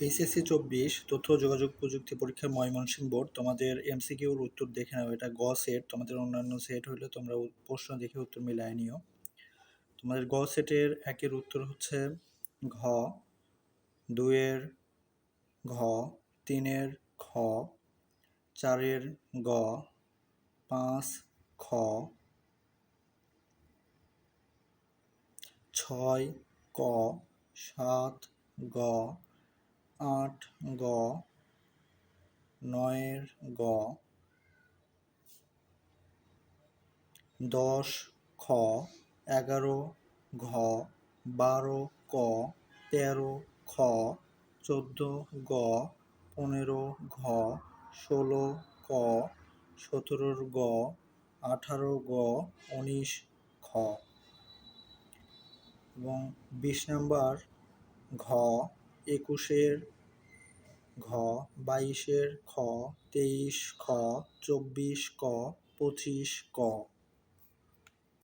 HSC 24 তথ্য ও যোগাযোগ প্রযুক্তি পরীক্ষার ময়মনসিংহ বোর্ড তোমাদের এমসিকিউর উত্তর দেখে নাও। এটা গ সেট, তোমাদের অন্যান্য সেট হলে তোমরা প্রশ্ন দেখে উত্তর মিলায় নিও। তোমাদের গ সেটের একের উত্তর হচ্ছে ঘ, দুইয়ের ঘ, তিনের খ, চারের গ, 5 খ, 6 ক, 7 গ, 8 গ, 9 গ, 10 খ, 11 ঘ, 12 ক, 13 খ, 14 গ, 15 ঘ, 16 ক, 17 গ, 18 গ, 19 খ এবং 20 নম্বর ঘ, 21 ঘ, 22 খ, 23 খ, 24 ক, 25 ক।